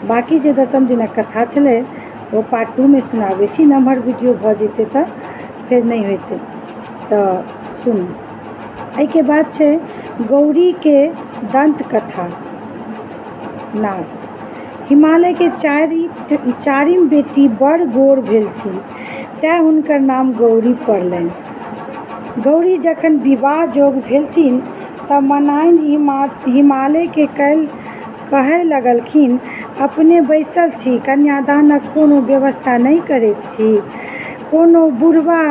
बाकी जे 10म दिनक कथा छलै वो पार्ट 2 में सुनाबै छी। नमहर वीडियो भऽ जेतै तऽ फेर नहीं होतै, तऽ सुनू। एहिके बाद छै गौरी के दंत कथा। नाग हिमालय के चारिम बेटी बड़ गोर भेलथिन, तैं हुनकर नाम गौरी पड़लनि। गौरी जखन विवाह जोग भेलथिन तऽ मनाइन हिमालय के कहय लगलखिन, अपने बैसल छी, कन्यादानक कोनो व्यवस्था नहीं करैत छी। कोनो बुढ़बा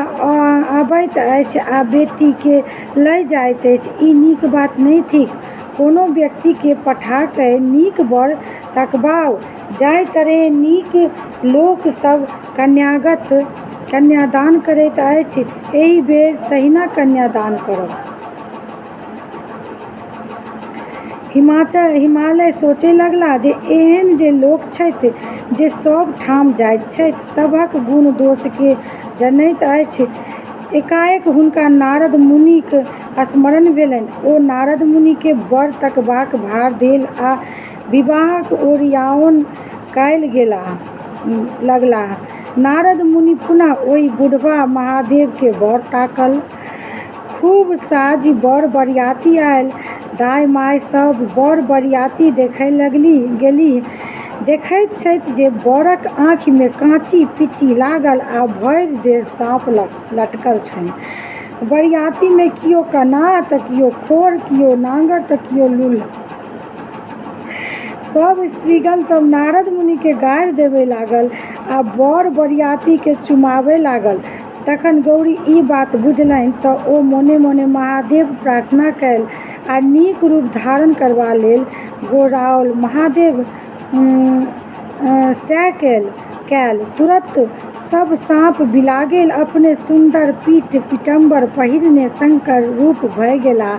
आबैत अछि आ बेटी के लय जाइत अछि, ई नीक बात नहीं थिक। कोनो व्यक्ति के पठा कऽ नीक बर तकबाऊ, जाहि तरहे नीक लोक सब कन्यादान करैत अछि, एहि बेर तहिना कन्यादान करब। हिमालय सोचय लगला जे एहन जे लोक छथि जे सब ठाम जाइत छथि, सभक गुण दोष के जनैत अछि। एकाएक हुनका नारद मुनिक स्मरण भेलनि। ओ नारद मुनि के बर तकबाक भार देल आ विवाहक ओरिआओन करय लगलाह। नारद मुनि पुनः ओहि बुढ़बा महादेव के बर ताकल। खूब साँझ बर बरियाती आयल। दाइ माय सब बर बरियाती देखय गेलीह। देखैत छथि जे बरक आँखि में काँची पीची लागल आ भरि देह साँप लटकल छनि। बरियाती में कियो कन्हा तऽ कियो खोर, कियो नांगर तऽ कियो लूल्ह। सब स्त्रीगण सब नारद मुनि के गारि देबय लागल आ बर बरियाती के चुमाबय लागल। तखन गौरी ई बात बुझलनि तऽ ओ मोने मोने महादेव प्रार्थना कयल आ नीक रूप धारण करबा लेल गोहराओल। महादेव सएह कयल। तुरत सब साँप बिला गेल। अपने सुन्दर पीठ पीताम्बर पहिरने शंकर रूप भऽ गेलाह।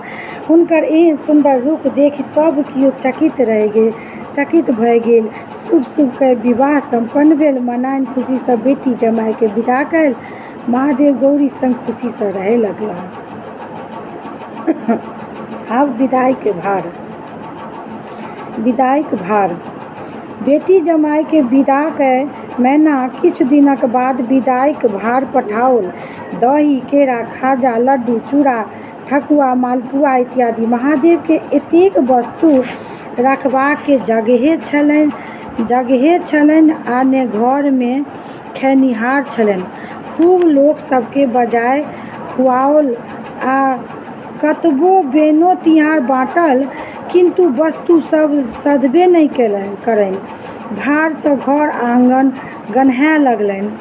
हुनकर एहन सुन्दर रूप देखि सब कियो चकित भऽ गेल। शुभ कऽ विवाह संपन्न भेल। मनाइन खुशी सँ बेटी जमाय के विदा कयल। महादेव गौरी संग खुशी सँ रहय लगलाह। आब विदाईक भार। बेटी जमाय के विदा कऽ मैना किछु दिनक बाद विदाईक भार पठाओल। दही, केरा, खाजा, लड्डू, चूड़ा, ठकुआ, मालपुआ इत्यादि। महादेव के एतेक वस्तु रखबाक जगहे छलनि आ ने घर में खेनिहार छलनि। खूब लोक सबके बजाय खुआओल आ कतबो बेनो तिहार बाँटल, किन्तु वस्तु सब सधबे नहि करनि। भार सँ घर आँगन गन्हाय लगलनि।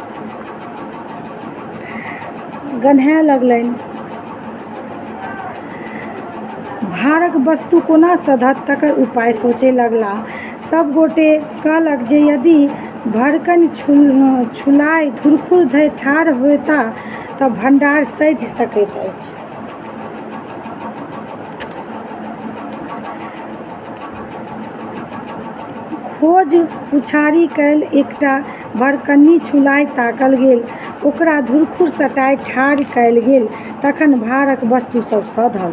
भारक वस्तु कोना सधत तकर उपाय सोचय लगलाह। सब गोटे कहलक जे यदि भड़कनि छुलाइ धुरखुर धरि ठाढ़ होएताह तऽ भंडार सधि सकैत अछि। खोज पुछारी कयल एकटा भड़कनी छुलाइ ताकल गेल। ओकरा धुरखुर सटाइ ठाढ़ कयल गेल। तखन भारक वस्तु सब सधल।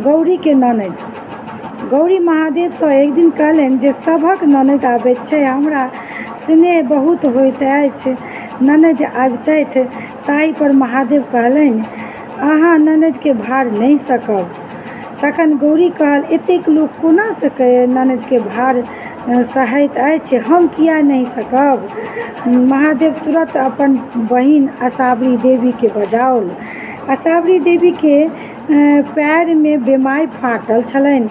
गौरी के ननैद। गौरी महादेव सँ एक दिन कहलनि जे सभक ननैद आबैत छै, हमरा स्नेह बहुत होइत अछि। ननैद अबितथि। ताहि पर महादेव कहलनि, अहाँ ननैद के भार नहि सकब। तखन गौरी कहल, एतेक लोक कोना ननैद के भार सहैत अछि, हम किया नहि सकब। महादेव तुरत अपन बहिन असावरी देवी के बजाओल। असावरी देवी के पैर में बेमाय फाटल छलनि।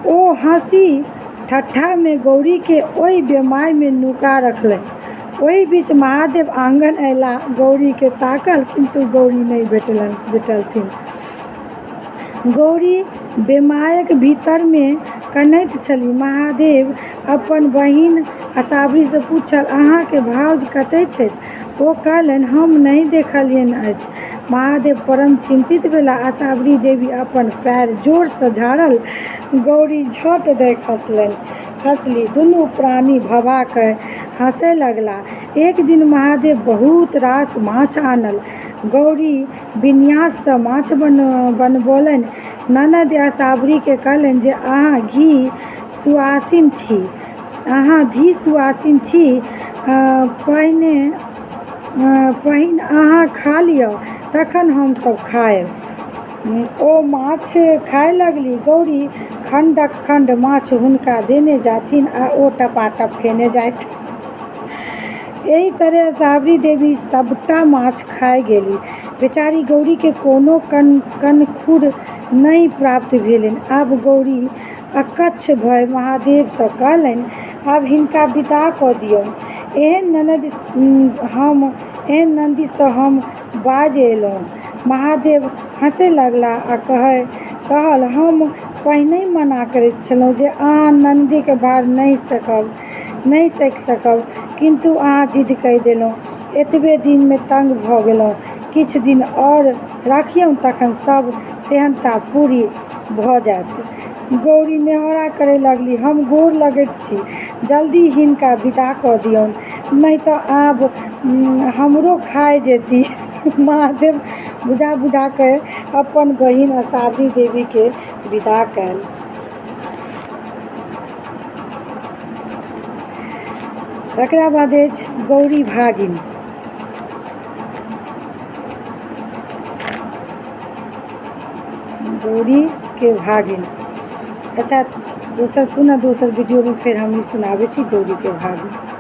ओ हँसी ठट्ठा में गौरी के ओहि बेमाय में नुका रखलनि। ओहि बीच महादेव आँगन अयलाह। गौरी के ताकल, किन्तु गौरी नहि भेटलथिन। गौरी बेमायक भीतर में कनैत छलीह। महादेव अपन बहिन असावरी सँ पूछल, अहाँ के भाउज कतय छथि। ओ कहलनि, हम नहि देखलियनि अछि। महादेव परम चिंतित भेलाह। असावरी देवी अपन पैर जोर सँ झाड़ल। गौरी झट दऽ खसलीह। दुनू प्राणी भभा कऽ हँसय लगलाह। एक दिन महादेव बहुत रास माछ आनल। गौरी विन्यास से माछ बनबौलनि। ननद आ साबरी के कहलनि जे अहाँ घी सुआसिन छी, पहिने अहाँ खा लिअ तखन हमसब खाएब। ओ माछ खाए लगली। गौरी खण्डक खण्ड माछ हुनका देने जाथिन आ ओ टपाटप खेने जाथि। एही तरह साबरी देवी सबटा माछ खाए गेली। बेचारी गौरी के कोनो कनखुर नहीं प्राप्त भेलनि। आब गौरी अकच्छ भय महादेव सँ कहलनि, आब हिनका विदा कऽ दियौन। एहन नन्दी सँ हम बाज एलहुँ। महादेव हँसय लगला आ कहल, हम पहिने मना करैत छलहुँ जे अहाँ नन्दीके भार नहि सहि सकब, किन्तु अहाँ जिद कऽ देलहुँ। एतबे दिनमे तंग भऽ गेलहुँ। किछु दिन और राखियौ, तखन सब सेहनता पूरी भऽ जायत। गौरी नेहोरा करय लगली, हम गोर लगैत छी, जल्दी हिनका विदा कऽ दियौन, नहि तऽ आब हमरो खाए जेती। महादेव बुझा के अपन बहिन साबरी देवी के विदा कयल। तकरा बाद अछि गौरी भागिन। गौरी के भागिन। अच्छा, पुनः दोसर वीडियो में फेर हम सुनाबै छी गौरी के भागिन।